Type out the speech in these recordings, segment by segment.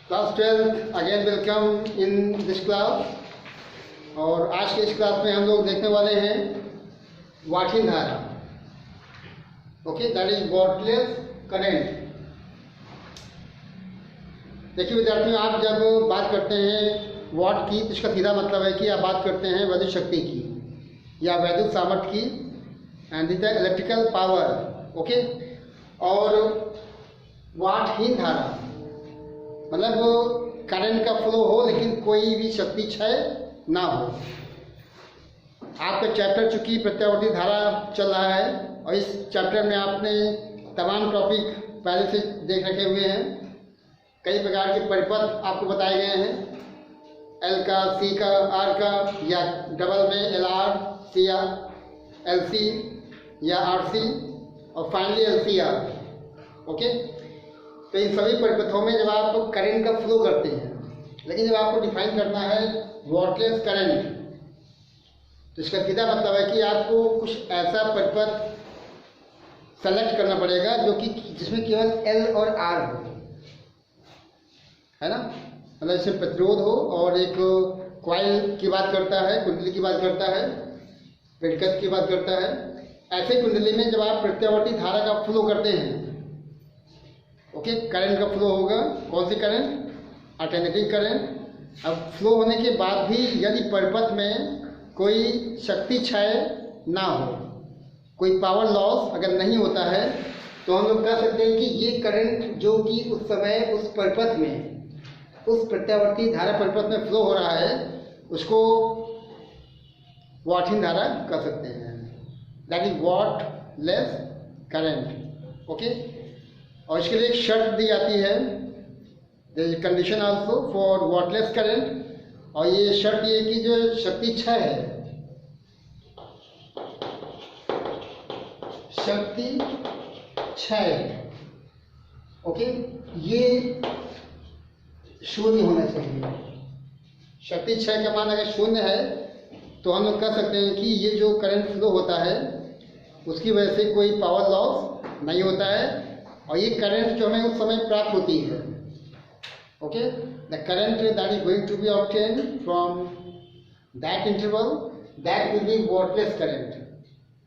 Class 12 again welcome in this class. और आज के इस क्लास में हम लोग देखने वाले हैं वाटहीन धारा। Okay, that is wattless current. देखिए विद्यार्थियों, आप जब बात करते हैं वॉट की तो इसका सीधा मतलब है कि आप बात करते हैं वैद्युत शक्ति की या वैद्युत सामर्थ्य की, and the electrical power. Okay, और वाटहीन धारा मतलब करंट का फ्लो हो लेकिन कोई भी शक्ति क्षय ना हो। आपका चैप्टर चूंकि प्रत्यावर्ती धारा चल रहा है और इस चैप्टर में आपने तमाम टॉपिक पहले से देख रखे हुए हैं। कई प्रकार के परिपथ आपको बताए गए हैं, एल का, सी का, आर का, या डबल में L R, C R, L C या आर सी और finally L C R. Okay, तो इन सभी परिपथों में जब आप करंट का फ्लो करते हैं, लेकिन जब आपको डिफाइन करना है वॉटलेस करंट, तो इसका सीधा मतलब है कि आपको कुछ ऐसा परिपथ सेलेक्ट करना पड़ेगा जो कि जिसमें केवल एल और आर हो, है ना। मतलब इसमें प्रतिरोध हो और एक कॉइल की बात करता है, कुंडली की बात करता है, विद्युत की बात करता है। ऐसे कुंडली में जब आप प्रत्यावर्ती धारा का फ्लो करते हैं, ओके, करंट का फ्लो होगा। कौन सी करंट? Alternating current. अब फ्लो होने के बाद भी यदि परिपथ में कोई शक्ति क्षय ना हो, कोई पावर लॉस अगर नहीं होता है, तो हम लोग कह सकते हैं कि ये करंट जो कि उस समय उस परिपथ में, उस प्रत्यावर्ती धारा परिपथ में फ्लो हो रहा है, उसको वाटहीन धारा कह सकते हैं। That is wattless current. Okay, और इसके लिए एक शर्त दी जाती है, there is condition also for wattless current. और ये शर्त ये कि जो शक्ति क्षय है, शक्ति क्षय, ओके, ये शून्य होना चाहिए। शक्ति क्षय का मान अगर शून्य है तो हम लोग कह सकते हैं कि ये जो करंट फ्लो होता है उसकी वजह से कोई पावर लॉस नहीं होता है, और ये करंट जो हमें उस समय प्राप्त होती है, okay, the current that is going to be obtain from that interval, that will be wattless current.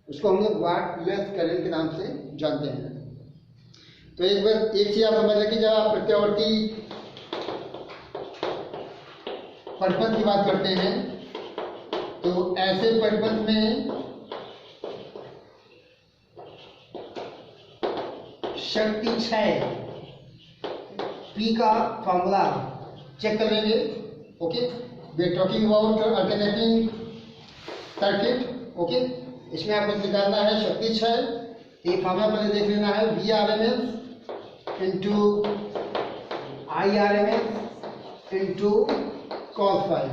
उसको हम लोग वॉटलेस करंट के नाम से जानते हैं। तो एक बार एक चीज आप समझ लें कि जब आप प्रत्यावर्ती परिपथ की बात करते हैं तो ऐसे परिपथ में शक्ति क्षय P का फॉर्मूला चेक कर लेंगे। Okay, we are talking about alternating circuit. Okay, इसमें आपको निकालना है शक्ति क्षय। ये फॉर्मूला पहले देख लेना है, V R M S into I R M S into cos phi.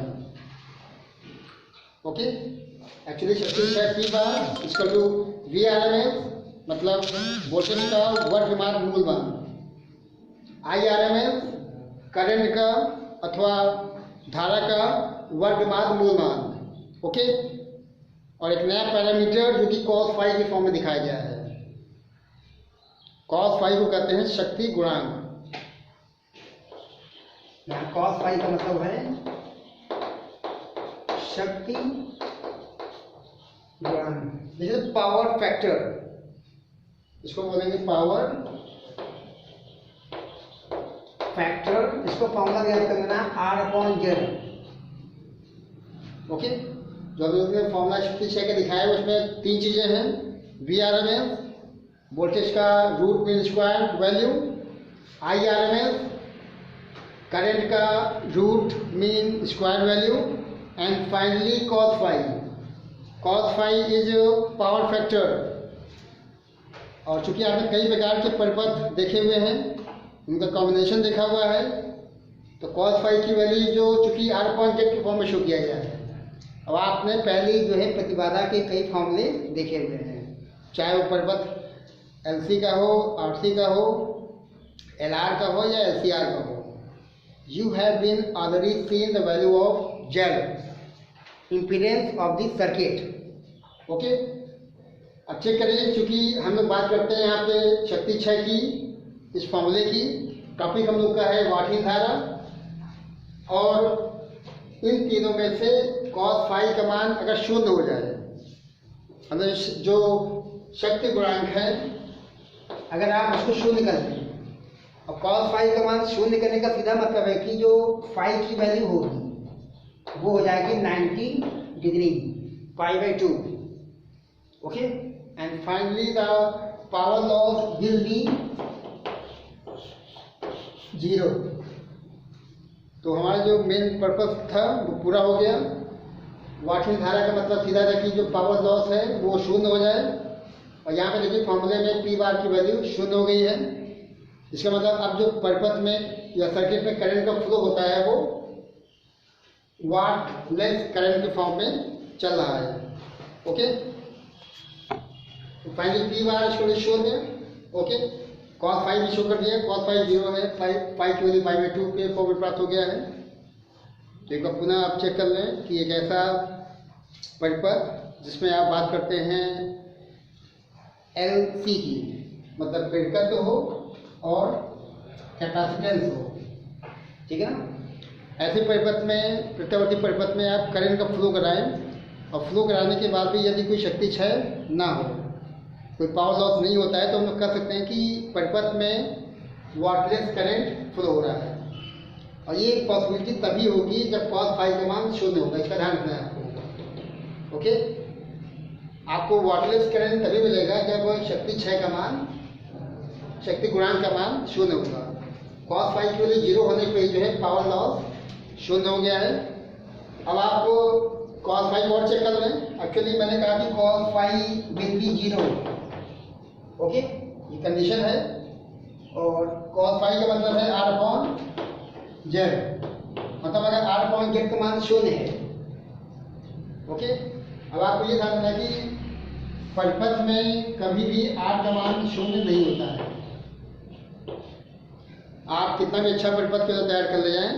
Okay, actually शक्ति क्षय P बार इसका to V R M S मतलब वोल्टेज का वर्गमान मूल मान, IRMS करंट का अथवा धारा का वर्गमान मूल मान। ओके, और एक नया पैरामीटर जो कि cos फाई के फॉर्म में दिखाया गया है। cos फाई को कहते हैं शक्ति गुणांक। यहाँ cos फाई का मतलब है शक्ति गुणांक, जैसे पावर फैक्टर, इसको बोलेंगे पावर फैक्टर। इसको फॉर्मूला याद करना R/Z। ओके, जो अभी उसने फॉर्मूला शक्ति क्षय का दिखाया है उसमें तीन चीजें हैं, VRMS वोल्टेज का root mean square value, IRMS current का root mean square value, and finally cos phi. cos phi is power factor. और चूंकि आपने कई प्रकार के परिपथ देखे हुए हैं, उनका कॉम्बिनेशन देखा हुआ है, तो cos फाई की वैल्यू जो चूंकि R/Z के फॉर्म में शो किया गया है। अब आपने पहले जो है प्रतिबाधा के कई फॉर्मूले देखे हुए हैं, चाहे वो परिपथ LC का हो, RC का हो, LR का हो या LCR का हो। You have been already seen the value of Z, impedance of the circuit. Okay, अच्छे करिए, क्योंकि हम लोग बात करते हैं यहाँ पे शक्ति क्षय की, इस फॉर्मूले की, टॉपिक हम लोग का है वाटली धारा, और इन तीनों में से cos फाई का मान अगर शून्य हो जाए, मतलब जो शक्ति गुणांक है अगर आप उसको शून्य कर दें, और cos फाई का मान शून्य करने का सीधा मतलब है कि जो फाई की वैल्यू होगी वो हो जाएगी 90 degree, π/2. Okay, and finally the power loss will be 0. तो हमारा जो मेन पर्पस था वो पूरा हो गया. वाटली धारा का मतलब सीधा था कि जो पावर लॉस है वो शून्य हो जाए, और यहाँ पे देखिए फॉर्मूले में पी बार की वैल्यू शून्य हो गई है. इसका मतलब अब जो परिपथ में या सर्किट में करंट का फ्लो होता है वो वाटलेस करंट के फॉर्म में चल रहा है. ओके, तो फाइनली पी बार इसको शून्य. ओके, cos फाई भी शो कर दिया, cos फाई 0 है, फाई की वैल्यू π/2 के फॉर्म में प्राप्त हो गया है. तो एक बार पुनः आप चेक कर लें कि एक ऐसा परिपथ जिसमें आप बात करते हैं LC की, मतलब प्रेरकत्व हो और कैपेसिटेंस हो, ठीक है ना. ऐसे परिपथ में, प्रत्यावर्ती परिपथ में आप करंट का फ्लो कराएं, और फ्लो कराने के बाद भी यदि कोई शक्ति क्षय ना हो, कोई पावर लॉस नहीं होता है, तो हम लोग कह सकते हैं कि परिपथ में वाटलेस करंट फ्लो हो रहा है. और ये पॉसिबिलिटी तभी होगी जब cos फाई का मान शून्य होगा. इसका ध्यान रखना है आपको. ओके, आपको वाटलेस करंट तभी मिलेगा जब शक्ति क्षय का मान, शक्ति गुणांक का मान शून्य होगा. cos फाई की वैल्यू 0 होने पर जो है पावर लॉस शून्य हो गया है. अब आप cos फाई और चेक कर लें. एक्चुअली मैंने कहा कि cos phi will be 0. Okay, ये कंडीशन है, और cos फाई का मतलब है R/Z, मतलब अगर R/Z का मान शून्य है. ओके, अब आपको ये ध्यान रखना है कि परिपथ में कभी भी R का मान शून्य नहीं होता है. आप कितना भी अच्छा परिपथ के लिए तैयार कर ले जाएं,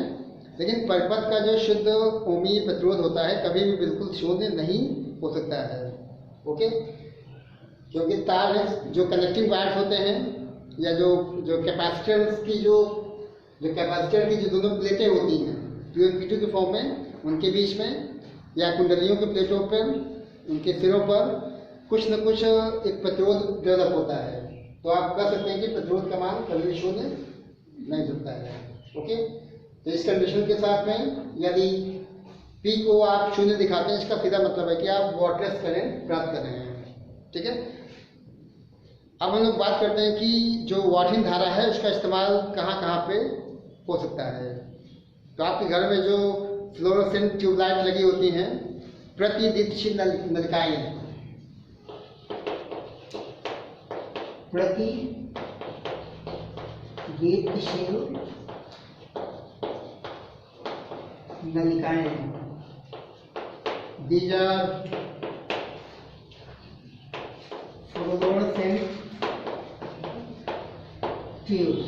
लेकिन परिपथ का जो शुद्ध ओमीय प्रतिरोध होता है कभी भी बिल्कुल शून्य नहीं हो सकता है. ओके, क्योंकि तार जो कनेक्टिंग वायर्स होते हैं, या जो कैपेसिटेंस की जो कैपेसिटर की जो दोनों प्लेटें होती हैं P1 P2 के फॉर्म में, उनके बीच में या कुंडलियों के प्लेटों पर, उनके सिरों पर कुछ न कुछ एक प्रतिरोध डेवलप होता है. तो आप कह सकते हैं कि प्रतिरोध का मान कभी भी शून्य नहीं होता है. ओके, तो इस कंडीशन के साथ में यदि P को आप शून्य दिखाते हैं, इसका सीधा मतलब है कि आप वाटलेस करंट प्राप्त कर रहे हैं. ठीक है, अब हम लोग बात करते हैं कि जो वाटली धारा है उसका इस्तेमाल कहाँ कहाँ पे हो सकता है. तो आपके घर में जो फ्लोरोसेंट ट्यूबलाइट लगी होती हैं, प्रतिदीप्तिशील नलिकाएं, प्रतिदीप्तिशील नलिकाएं, these are fluorescent tubes.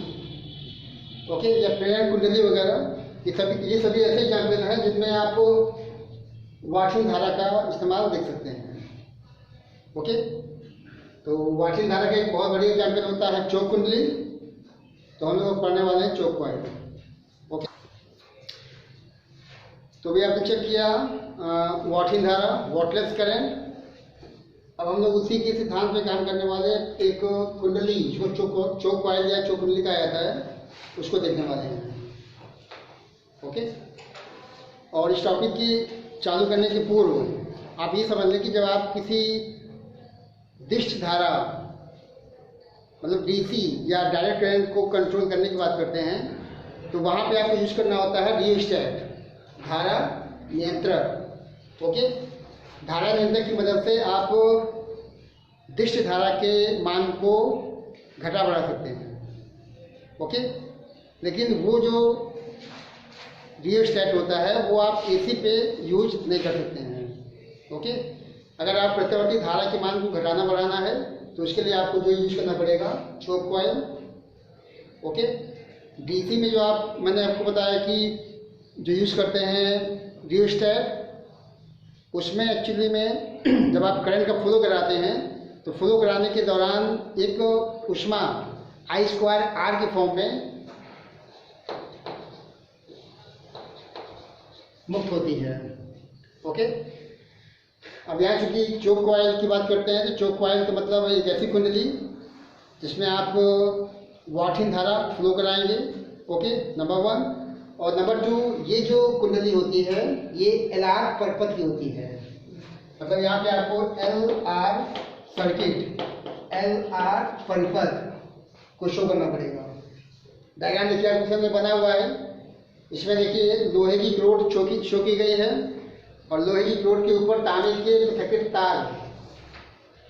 Okay, या प्रेरण कुंडली वगैरह, ये सभी ऐसे एग्जाम्पल हैं जिनमें आप वाटली धारा का इस्तेमाल देख सकते हैं. ओके, तो वाटली धारा का एक बहुत बड़ी एग्जाम्पल होता है चोक कुंडली. तो हम लोग पढ़ने वाले हैं चोक कॉइल. ओके, तो भी आपने चेक किया वाटली धारा, वाटलेस करंट. अब हम लोग उसी के सिद्धांत पे काम करने वाले एक कुंडली, जो चोक कॉइल या चोक कुंडली कहा जाता है, उसको देखने वाले हैं. ओके, और इस टॉपिक की चालू करने के पूर्व आप ये समझ लें कि जब आप किसी दिष्ट धारा, मतलब डीसी या डायरेक्ट करंट को कंट्रोल करने की बात करते हैं, तो वहाँ पे आपको यूज करना होता है रियोस्टैट, धारा नियंत्रक. ओके, धारा नियंत्रक की मदद से आप दिष्ट धारा के मान को घटा बढ़ा सकते हैं. ओके, लेकिन वो जो रियोस्टैट होता है वो आप एसी पे यूज नहीं कर सकते हैं. ओके, अगर आप प्रत्यावर्ती धारा के मान को घटाना बढ़ाना है तो उसके लिए आपको जो यूज करना पड़ेगा चोक कॉइल. ओके, डीसी में जो मैंने आपको बताया कि जो यूज करते हैं रियोस्टैट, उसमें एक्चुअली में जब आप करंट का फ्लो कराते हैं तो फ्लो कराने के दौरान एक ऊष्मा I² R के फॉर्म में मुक्त होती है। ओके, अब यहाँ चूंकि चोक कॉइल की बात करते हैं तो चोक कॉइल का मतलब एक ऐसी कुंडली जिसमें आप वाटहीन धारा फ्लो कराएंगे। Okay, number 1। और नंबर 2, ये जो कुंडली होती है ये LR परिपथ की होती है। मतलब यहाँ पे आपको LR सर्किट, LR परिपथ को शो करना पड़ेगा। डायग्राम देखिए आपके सामने बना हुआ है। इसमें देखिए लोहे की ग्रोड शो की गई है और लोहे की ग्रोड के ऊपर तांबे के पृथकृत तार,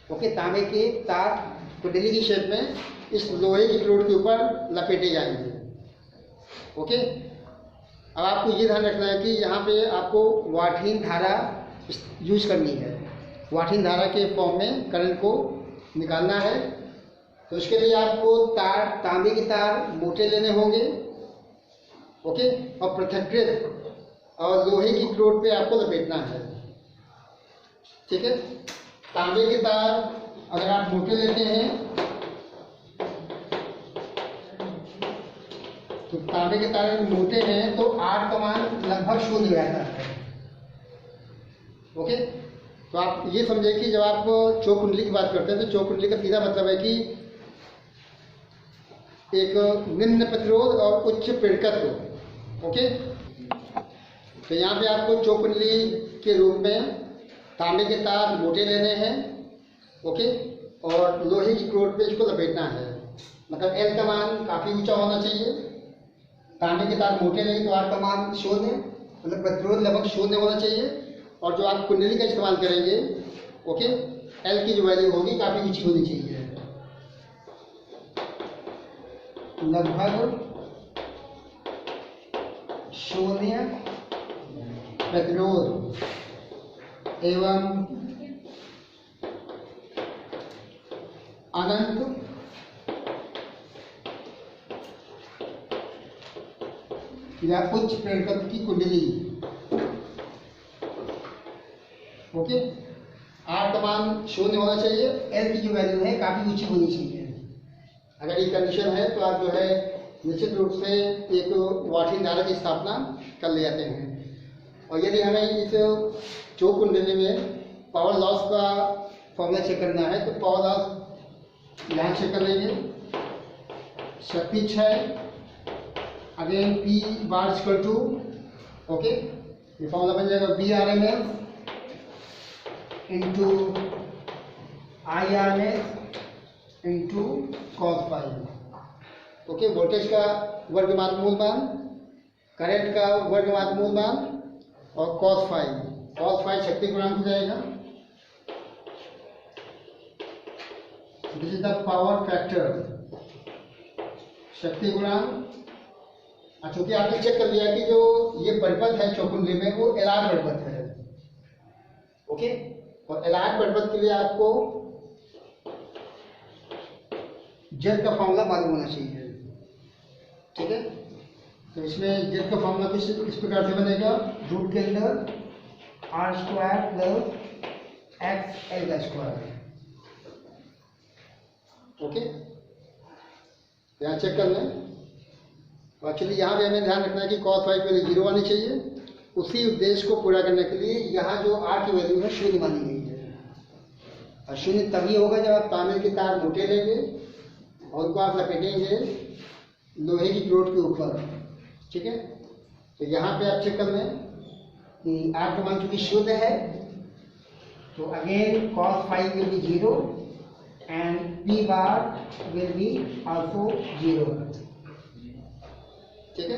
ओके, तांबे के तार कुंडली की शेप में इस लोहे की ग्रोड के ऊपर लपेटे जाएंगे। ओके, अब आपको ये ध्यान रखना है कि यहाँ पे आपको वाटहीन धारा यूज करनी है। वाटहीन धारा के फॉर्म में करंट को निकालना है तो उसके लिए आपको तार, तांबे के तार मोटे लेने होंगे। ओके, और पृथकृत और लोहे की ग्रोड पे आपको लपेटना है। ठीक है, तांबे के तार अगर आप मोटे लेते हैं तो तांबे के तार मोटे हैं तो R का मान लगभग 0 रहता है। ओके, तो आप ये समझे कि जब आप चोक कुंडली की बात करते हैं तो चोक कुंडली का सीधा मतलब है कि एक निम्न प्रतिरोध और उच्च प्रेरकत्व। ओके, तो यहाँ पे आपको चोक कुंडली के रूप में तांबे के तार मोटे लेने हैं। ओके, और लोहे की ग्रोड पे इसको लपेटना है। मतलब L का मान काफ़ी ऊंचा होना चाहिए। तांबे के तार मोटे लेंगे तो R का मान 0, मतलब प्रतिरोध लगभग 0 होना चाहिए। और जो आप कुंडली का इस्तेमाल करेंगे, ओके, L की जो वैल्यू होगी काफ़ी ऊंची होनी चाहिए, लगभग 0 प्रतिरोध एवं अनंत या उच्च प्रेरकत्व की कुंडली। ओके, R का मान 0 होना चाहिए, L की जो वैल्यू है काफ़ी ऊंची होनी चाहिए। अगर ये कंडीशन है तो आप जो है निश्चित रूप से एक वाटहीन धारा की स्थापना कर ले जाते हैं। और यदि हमें इस चोक कुंडली में पावर लॉस का फॉर्मूला चेक करना है तो पावर लॉस यहाँ चेक कर लेंगे। शक्ति 6 again P bar equal to, okay, ये फॉर्मूला बन जाएगा VRMS into IRMS into cos phi. Okay, voltage का वर्गमात मूल मान, करंट का वर्गमात मूल मान और cos फाई शक्ति गुणांक हो जाएगा। This is the power factor, शक्ति गुणांक। चूंकि आपने चेक कर लिया कि जो ये परिपथ है चोक कुंडली में वो LR परिपथ है। ओके, और LR परिपथ के लिए आपको Z का फॉर्मूला मालूम होना चाहिए। ठीक है, तो इसमें Z का फॉर्मूला कुछ इस प्रकार से बनेगा, रूट के अंदर R² प्लस XL²। ओके, यहाँ चेक कर लें। एक्चुअली यहाँ भी हमें ध्यान रखना है कि cos फाई की वैल्यू 0 आनी चाहिए। उसी उद्देश्य को पूरा करने के लिए यहाँ जो R की वैल्यू है 0 मानी गई है। और 0 तभी होगा जब आप तांबे के तार मोटे लेंगे और उनको आप लपेटेंगे लोहे की ग्रोड के ऊपर। ठीक है, तो यहाँ पे आप चेक कर लें कि R का मान चूंकि शुद्ध है तो again cos phi will be 0 and P bar will be also 0। ठीक है,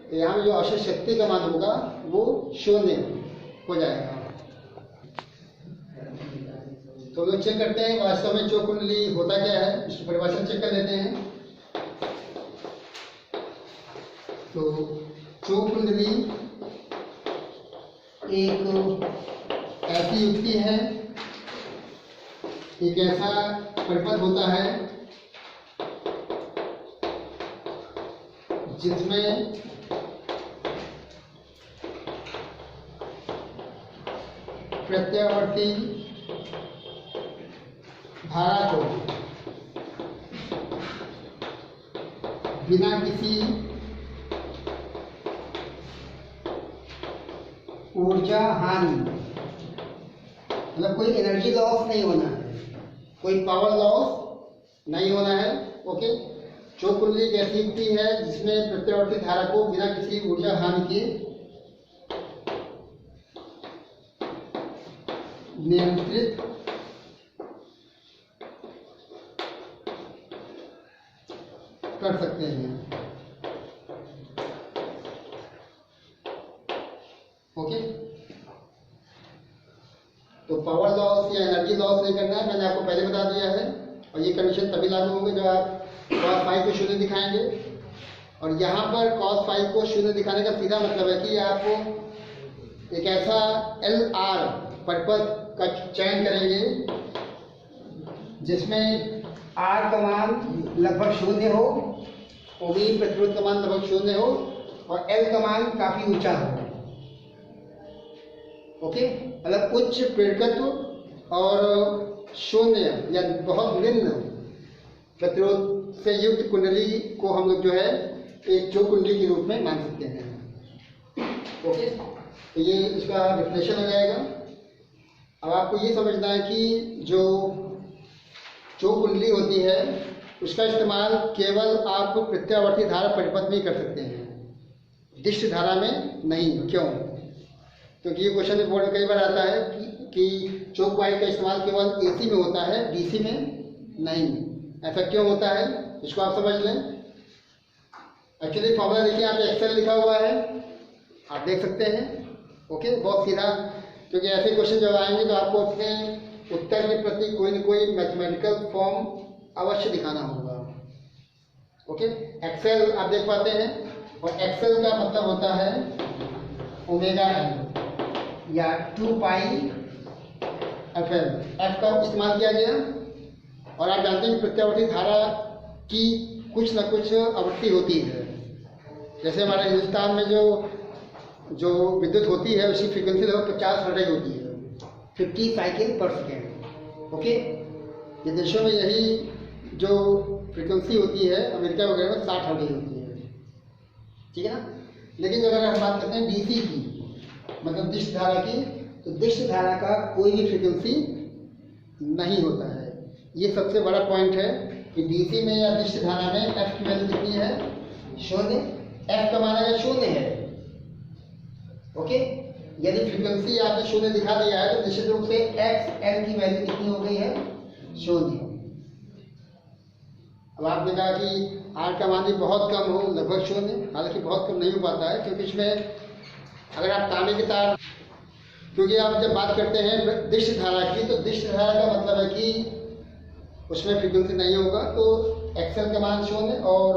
तो यहाँ में जो अवशेष शक्ति का मान होगा वो 0 हो जाएगा। तो लोग चेक करते हैं वास्तव में चोक कुंडली होता क्या है, इसकी परिभाषा चेक कर लेते हैं। तो चोक कुंडली एक ऐसी युक्ति है, एक ऐसा परिपथ होता है जिसमें प्रत्यावर्ती धारा को बिना किसी ऊर्जा हानि, मतलब कोई एनर्जी लॉस नहीं होना है, कोई पावर लॉस नहीं होना है। ओके, चौक कुंडली एक ऐसी युक्ति है जिसमें प्रत्यावर्ती धारा को बिना किसी ऊर्जा हानि के नियंत्रित कर सकते हैं। ओके, तो पावर लॉस या एनर्जी लॉस नहीं करना है, मैंने आपको पहले बता दिया है। और ये कंडीशन तभी लागू होंगे जब आप cos फाई को शून्य दिखाएंगे। और यहाँ पर cos फाई को शून्य दिखाने का सीधा मतलब है कि आप एक ऐसा एल आर परिपथ का चयन करेंगे जिसमें आर का मान लगभग शून्य हो, ओमी प्रतिरोध का मान लगभग शून्य हो और एल का मान काफी ऊंचा हो। ओके, मतलब उच्च प्रेरकत्व और शून्य या बहुत निम्न प्रतिरोध से युक्त कुंडली को हम लोग जो है एक चौक कुंडली के रूप में मान सकते हैं। ओके, तो ये इसका डिफिनेशन हो जाएगा। अब आपको ये समझना है कि जो चौक कुंडली होती है उसका इस्तेमाल केवल आप प्रत्यावर्ती धारा परिपथ में ही कर सकते हैं, दिष्ट धारा में नहीं। क्यों? क्योंकि ये क्वेश्चन बोर्ड में कई बार आता है कि चौक वायर का इस्तेमाल केवल एसी में होता है, डीसी में नहीं। ऐसा क्यों होता है इसको आप समझ लें। एक्चुअली फॉर्मूला देखिए, यहाँ पे एक्सेल लिखा हुआ है, आप देख सकते हैं। ओके, बहुत सीधा, क्योंकि ऐसे क्वेश्चन जब आएंगे तो आपको अपने उत्तर के प्रति कोई न कोई मैथमेटिकल फॉर्म अवश्य दिखाना होगा। ओके, एक्सेल आप देख पाते हैं, और एक्सेल का मतलब होता है ओमेगा एल या 2 पाई एफ एल। एफ का इस्तेमाल किया गया, और आप जानते हैं कि प्रत्यावर्ती धारा की कुछ न कुछ आवृत्ति होती है। जैसे हमारे हिंदुस्तान में जो विद्युत होती है उसकी फ्रीक्वेंसी लगभग 50 हर्ट्ज होती है, 50 साइकिल पर सेकेंड। ओके, विदेशों में यही जो फ्रीक्वेंसी होती है अमेरिका वगैरह में 60 हर्ट्ज होती है, ठीक है ना। लेकिन अगर हम बात करते हैं डीसी की, मतलब दिष्ट धारा की, तो दिष्ट धारा का कोई भी फ्रीक्वेंसी नहीं होता है। ये सबसे बड़ा पॉइंट है कि डीसी में या दिष्ट धारा में एफ की वैल्यू कितनी है? शून्य। एफ का मान अगर शून्य है, ओके, यदि फ्रीक्वेंसी आपने शून्य दिखा दिया है तो निश्चित रूप से एक्स एल की वैल्यू कितनी हो गई है? शून्य। अब आपने कहा कि आर का मान भी बहुत कम हो, लगभग शून्य, हालांकि बहुत कम नहीं हो पाता है, क्योंकि इसमें अगर आप तांबे के तार, क्योंकि आप जब बात करते हैं दिष्ट धारा की, तो दिष्ट धारा का मतलब है कि उसमें फ्रीक्वेंसी नहीं होगा, तो एक्सएल का मान शून्य, और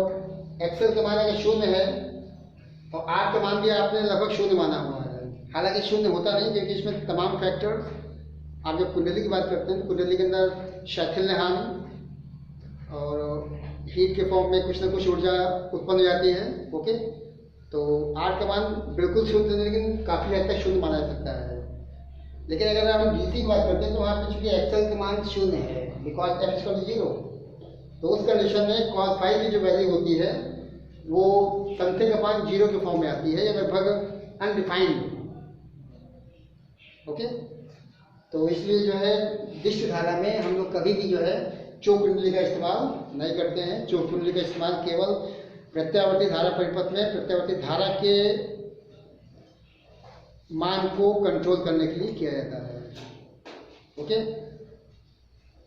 एक्सएल का मान अगर शून्य है और आर का मान भी आपने लगभग शून्य माना हुआ है। हालांकि शून्य होता नहीं, क्योंकि इसमें तमाम फैक्टर्स, आप जब कुंडली की बात करते हैं कुंडली के अंदर शैथिल्य हानि और हीट के फॉर्म में कुछ ना कुछ ऊर्जा उत्पन्न हो जाती है। ओके, तो आर का मान बिल्कुल शून्य नहीं, लेकिन काफ़ी हद तक शून्य माना जा सकता है। लेकिन अगर हम डीसी की बात करते हैं तो वहाँ पे चूंकि एक्सएल का मान शून्य है, बिकॉज एफ इक्वल टू 0, तो उस कंडीशन में cos फाई की जो वैल्यू होती है वो समथिंग अपान 0 के फॉर्म में आती है, या लगभग अनडिफाइंड। ओके, तो इसलिए जो है दिष्ट धारा में हम लोग कभी भी जो है चौक कुंडली का इस्तेमाल नहीं करते हैं। चौक कुंडली का इस्तेमाल केवल प्रत्यावर्ती धारा परिपथ में प्रत्यावर्ती धारा के मान को कंट्रोल करने के लिए किया जाता है। ओके,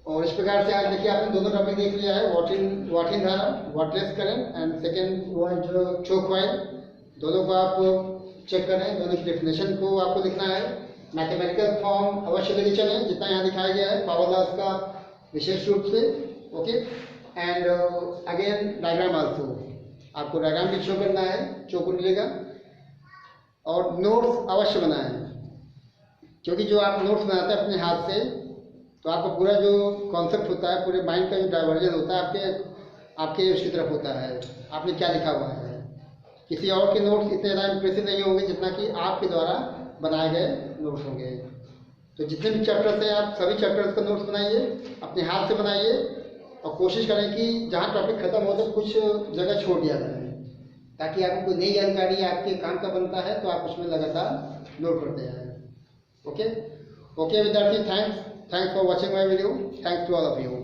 और इस प्रकार से आज देखिए आपने दोनों टॉपिक देख लिया है, वॉटिंग धारा, वाटलेस करंट, एंड सेकेंड वो है जो चौक वायर। दोनों को आप चेक करें, दोनों की डेफिनेशन को आपको लिखना है। मैथमेटिकल फॉर्म अवश्य लेके चलें जितना यहाँ दिखाया गया है, पावर लॉस का विशेष रूप से। Okay, and again diagram also, आपको डायग्राम भी शो करना है चौक कुंडली का, और नोट्स अवश्य बनाएं, क्योंकि जो आप नोट्स बनाते हैं अपने हाथ से, तो आपका पूरा जो कॉन्सेप्ट होता है, पूरे माइंड का जो डाइवर्जन होता है आपके उसकी तरफ होता है, आपने क्या लिखा हुआ है। किसी और के नोट्स इतने ज़्यादा इंप्रेसिव नहीं होंगे जितना कि आपके द्वारा बनाए गए नोट्स होंगे। तो जितने भी चैप्टर्स हैं आप सभी चैप्टर्स का नोट्स बनाइए, अपने हाथ से बनाइए, और कोशिश करें कि जहाँ टॉपिक खत्म हो तो कुछ जगह छोड़ दिया जाए, ताकि आपको कोई नई जानकारी आपके काम का बनता है तो आप उसमें लगातार नोट करते जाएं। ओके ओके विद्यार्थी, thanks for watching my video. Thanks to all of you.